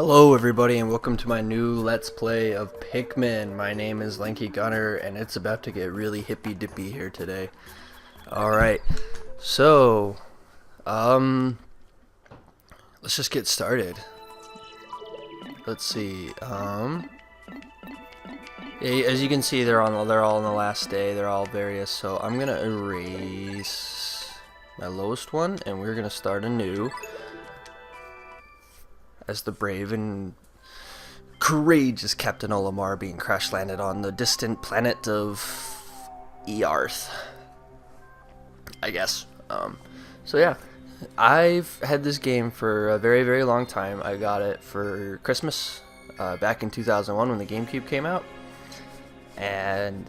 Hello everybody and welcome to my new Let's Play of Pikmin. My name is Lanky Gunner and it's about to get really hippy dippy here today. Alright, so let's just get started. Let's see, as you can see they're all on the last day, they're all various, so I'm gonna erase my lowest one and we're gonna start anew as the brave and courageous Captain Olimar being crash landed on the distant planet of Earth, I guess. So yeah, I've had this game for a very, very long time. I got it for Christmas back in 2001 when the Gamecube came out, and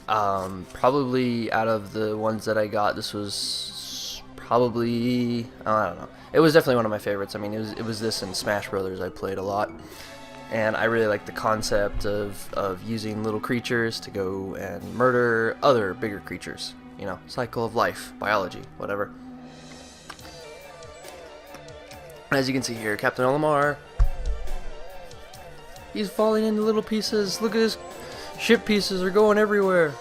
probably out of the ones that I got, this was probably, I don't know. It was definitely one of my favorites. I mean, it was this and Smash Brothers I played a lot, and I really like the concept of using little creatures to go and murder other bigger creatures. You know, cycle of life, biology, whatever. As you can see here, Captain Olimar, he's falling into little pieces. Look at his ship pieces are going everywhere.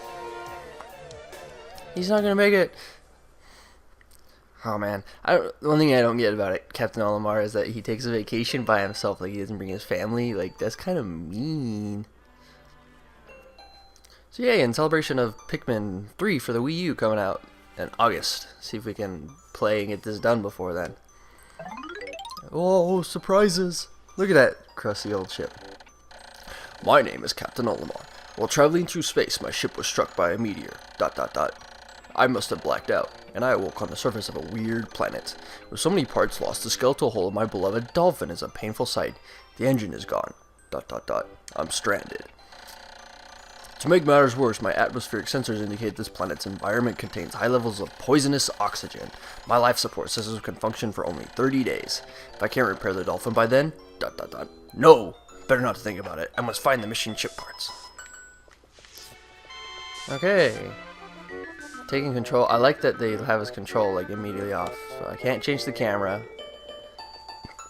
He's not gonna make it. Oh man, one thing I don't get about it, Captain Olimar, is that he takes a vacation by himself. Like, he doesn't bring his family. Like, that's kind of mean. So yeah, in celebration of Pikmin 3 for the Wii U coming out in August. See if we can play and get this done before then. Oh, surprises! Look at that crusty old ship. My name is Captain Olimar. While traveling through space, my ship was struck by a meteor. ... I must have blacked out, and I awoke on the surface of a weird planet. With so many parts lost, the skeletal hull of my beloved dolphin is a painful sight. The engine is gone. ... I'm stranded. To make matters worse, my atmospheric sensors indicate this planet's environment contains high levels of poisonous oxygen. My life support systems can function for only 30 days. If I can't repair the dolphin by then... ... No! Better not think about it. I must find the machine chip parts. Okay. Taking control. I like that they have his control like immediately off. So I can't change the camera.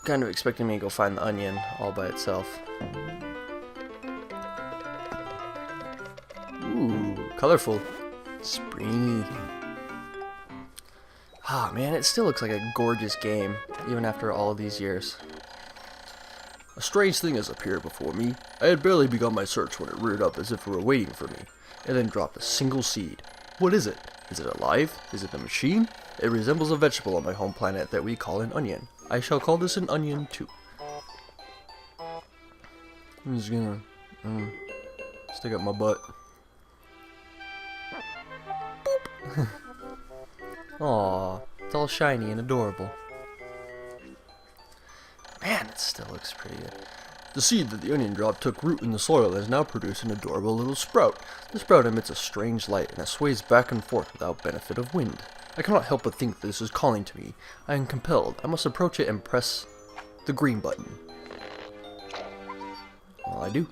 Kind of expecting me to go find the onion all by itself. Ooh, colorful. Springy. Ah, man, it still looks like a gorgeous game, even after all of these years. A strange thing has appeared before me. I had barely begun my search when it reared up as if it were waiting for me. It then dropped a single seed. What is it? Is it alive? Is it a machine? It resembles a vegetable on my home planet that we call an onion. I shall call this an onion too. I'm just gonna stick up my butt. Boop. Aw, it's all shiny and adorable. Man, it still looks pretty good. The seed that the onion dropped took root in the soil and is now producing an adorable little sprout. The sprout emits a strange light and it sways back and forth without benefit of wind. I cannot help but think that this is calling to me. I am compelled. I must approach it and press the green button. Well, I do.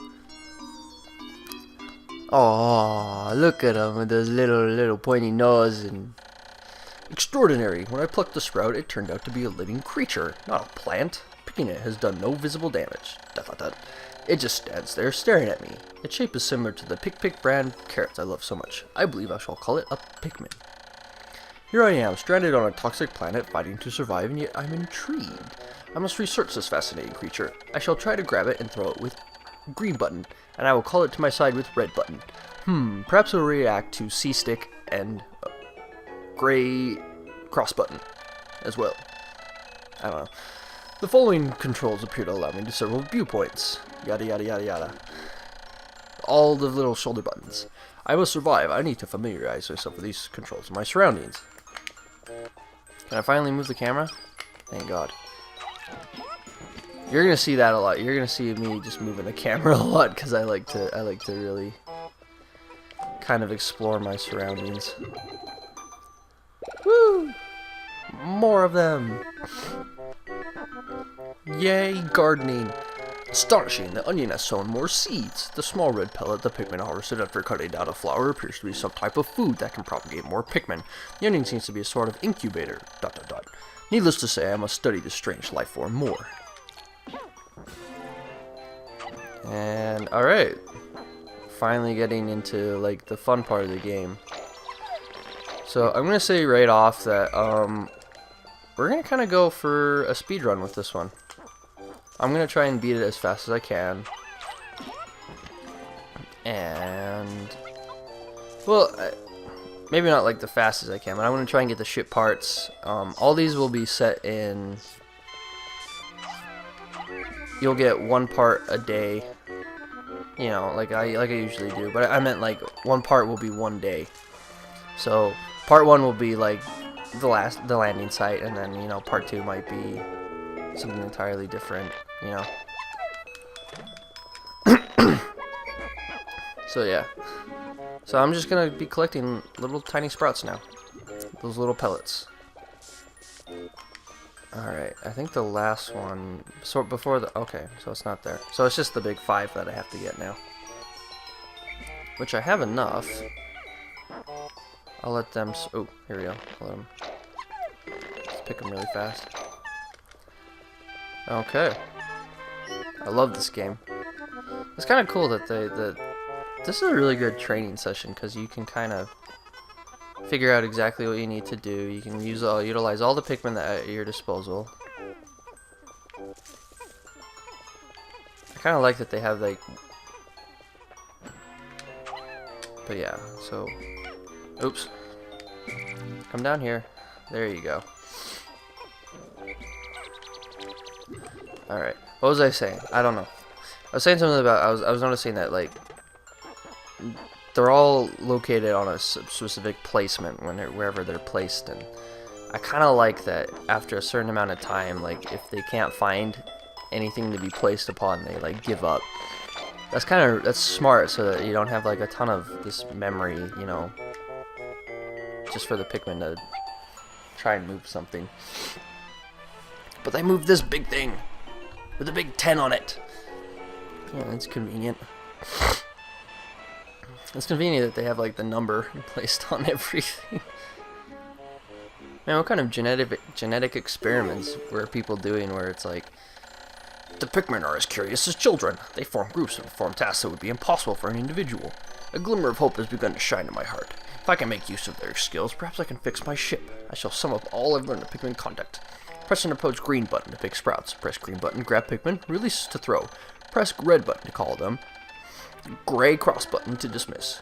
Aww, look at him with those little pointy nose and... Extraordinary. When I plucked the sprout, it turned out to be a living creature, not a plant. Picking it has done no visible damage. It just stands there staring at me. Its shape is similar to the Pick brand carrots I love so much. I believe I shall call it a Pikmin. Here I am, stranded on a toxic planet, fighting to survive, and yet I'm intrigued. I must research this fascinating creature. I shall try to grab it and throw it with green button, and I will call it to my side with red button. Perhaps it will react to C stick and gray cross button as well. I don't know. The following controls appear to allow me to several viewpoints. Yada yada yada yada. All the little shoulder buttons. I must survive. I need to familiarize myself with these controls and my surroundings. Can I finally move the camera? Thank God. You're gonna see that a lot. You're gonna see me just moving the camera a lot because I like to really kind of explore my surroundings. Woo! More of them. Yay, gardening! Astonishing, the onion has sown more seeds. The small red pellet the Pikmin harvested after cutting down a flower appears to be some type of food that can propagate more Pikmin. The onion seems to be a sort of incubator. Needless to say, I must study this strange life form more. And alright. Finally getting into like the fun part of the game. So I'm gonna say right off that we're gonna kinda go for a speed run with this one. I'm gonna try and beat it as fast as I can. And well, maybe not like the fastest I can, but I'm gonna try and get the ship parts. All these will be set in. You'll get one part a day. You know, like I usually do, but I meant like one part will be one day. So part 1 will be like the landing site, and then, you know, part 2 might be something entirely different, you know. So yeah. So I'm just gonna be collecting little tiny sprouts now. Those little pellets. Alright, I think the last one, so before the, okay, so it's not there. So it's just the big 5 that I have to get now. Which I have enough. I'll let them, oh, here we go. I'll let them, let's pick them really fast. Okay. I love this game. It's kind of cool that this is a really good training session, because you can kind of figure out exactly what you need to do. You can utilize all the Pikmin that are at your disposal. I kind of like that they have like, but yeah. So, oops. Come down here. There you go. All right. What was I saying? I don't know. I was saying something about I was noticing that like they're all located on a specific placement wherever they're placed, and I kind of like that after a certain amount of time, like if they can't find anything to be placed upon, they like give up. That's smart, so that you don't have like a ton of this memory, you know, just for the Pikmin to try and move something. But they moved this big thing with a big 10 on it. Yeah, that's convenient. It's convenient that they have like the number placed on everything. Man, what kind of genetic experiments were people doing where it's like, the Pikmin are as curious as children. They form groups and perform tasks that would be impossible for an individual. A glimmer of hope has begun to shine in my heart. If I can make use of their skills, perhaps I can fix my ship. I shall sum up all I've learned of Pikmin conduct. Press and approach green button to pick sprouts. Press green button, grab Pikmin, release to throw. Press red button to call them. Gray cross button to dismiss.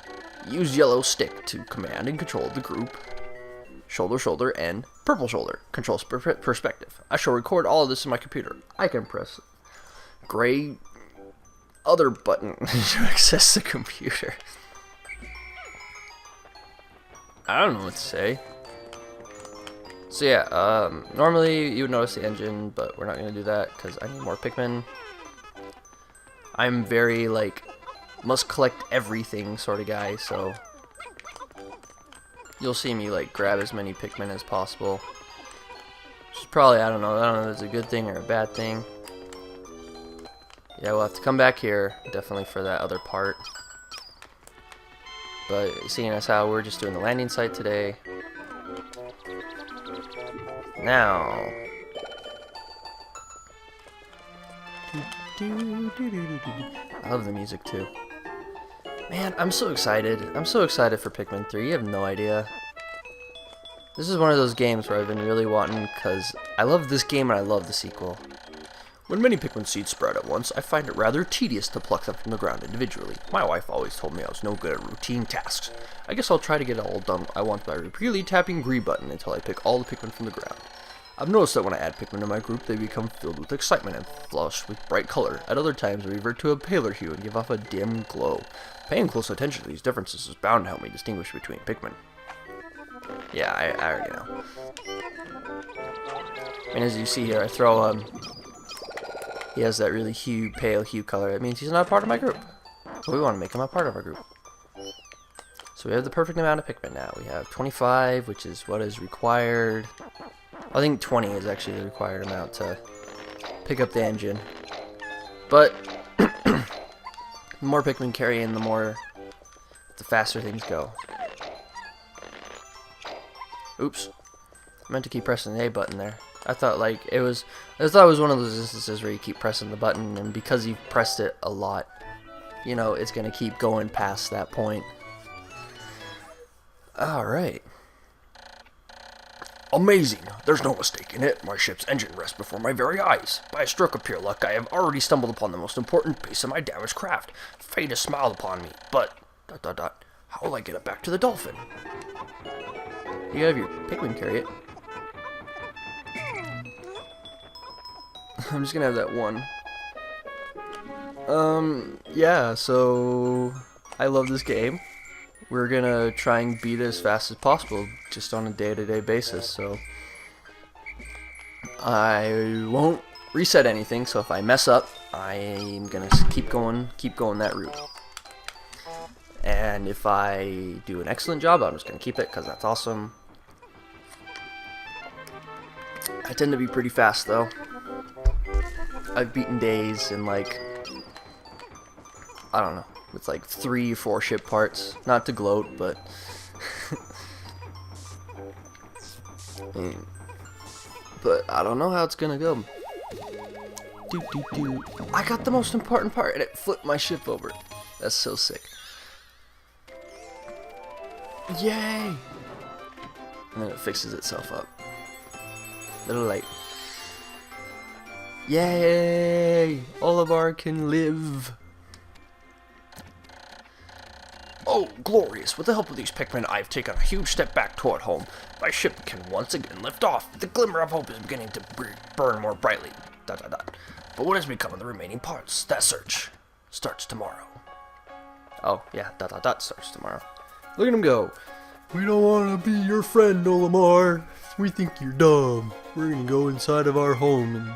Use yellow stick to command and control the group. Shoulder, shoulder, and purple shoulder controls perspective. I shall record all of this in my computer. I can press gray other button to access the computer. I don't know what to say. So yeah, normally you would notice the engine, but we're not going to do that because I need more Pikmin. I'm very like must collect everything sort of guy, so you'll see me like grab as many Pikmin as possible. Which is probably, I don't know if it's a good thing or a bad thing. Yeah, we'll have to come back here definitely for that other part. But seeing as how we're just doing the landing site today, now I love the music too. Man, I'm so excited. I'm so excited for Pikmin 3. You have no idea. This is one of those games where I've been really wanting, because I love this game and I love the sequel. When many Pikmin seeds sprout at once, I find it rather tedious to pluck them from the ground individually. My wife always told me I was no good at routine tasks. I guess I'll try to get it all done I want by repeatedly tapping green button until I pick all the Pikmin from the ground. I've noticed that when I add Pikmin to my group, they become filled with excitement and flush with bright color. At other times, they revert to a paler hue and give off a dim glow. Paying close attention to these differences is bound to help me distinguish between Pikmin. Yeah, I already know. And as you see here, I throw he has that really pale hue color. It means he's not part of my group. But we want to make him a part of our group. So we have the perfect amount of Pikmin now. We have 25, which is what is required. I think 20 is actually the required amount to pick up the engine. But the more Pikmin carry in, the faster things go. Oops. I meant to keep pressing the A button there. I thought like I thought it was one of those instances where you keep pressing the button, and because you've pressed it a lot, you know, it's gonna keep going past that point. Alright. Amazing! There's no mistaking it. My ship's engine rests before my very eyes. By a stroke of pure luck, I have already stumbled upon the most important piece of my damaged craft. Fate has smiled upon me, but... How will I get it back to the dolphin? You have your Pikmin carry it. I'm just gonna have that one. Yeah, so... I love this game. We're gonna try and beat it as fast as possible, just on a day-to-day basis, so... I won't reset anything, so if I mess up, I'm gonna keep going that route. And if I do an excellent job, I'm just gonna keep it, because that's awesome. I tend to be pretty fast, though. I've beaten days in, like... I don't know. With like 3 or 4 ship parts. Not to gloat, but... but I don't know how it's gonna go. I got the most important part and it flipped my ship over. That's so sick. Yay! And then it fixes itself up. Little late. Yay! Olivar can live! Oh, glorious! With the help of these Pikmin, I've taken a huge step back toward home. My ship can once again lift off. The glimmer of hope is beginning to burn more brightly. ... But what has become of the remaining parts? That search starts tomorrow. Oh, yeah, ... starts tomorrow. Look at him go. We don't want to be your friend, Olimar. We think you're dumb. We're gonna go inside of our home and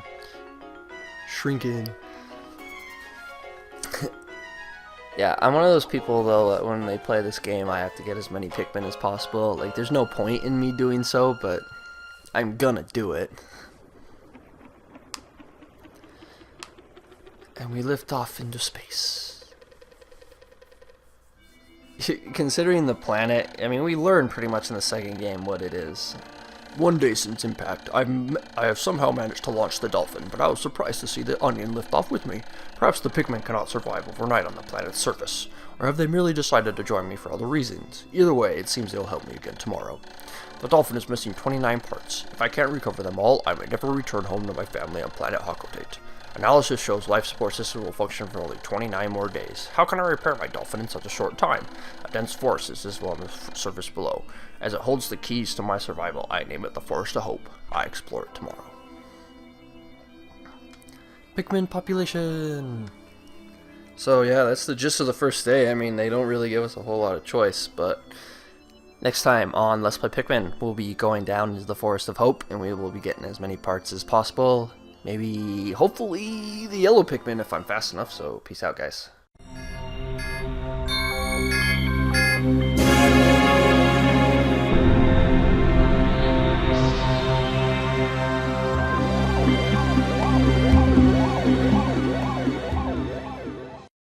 shrink in. Yeah, I'm one of those people, though, that when they play this game, I have to get as many Pikmin as possible. Like, there's no point in me doing so, but I'm gonna do it. And we lift off into space. Considering the planet, I mean, we learned pretty much in the second game what it is. One day since impact, I have somehow managed to launch the Dolphin, but I was surprised to see the Onion lift off with me. Perhaps the Pikmin cannot survive overnight on the planet's surface, or have they merely decided to join me for other reasons? Either way, it seems they'll help me again tomorrow. The Dolphin is missing 29 parts. If I can't recover them all, I may never return home to my family on planet Hakotate. Analysis shows life support system will function for only 29 more days. How can I repair my Dolphin in such a short time? A dense forest is visible on the surface below. As it holds the keys to my survival, I name it the Forest of Hope. I explore it tomorrow. Pikmin population! So yeah, that's the gist of the first day. I mean, they don't really give us a whole lot of choice, but... next time on Let's Play Pikmin, we'll be going down into the Forest of Hope, and we will be getting as many parts as possible. Maybe, hopefully, the yellow Pikmin if I'm fast enough, so peace out, guys.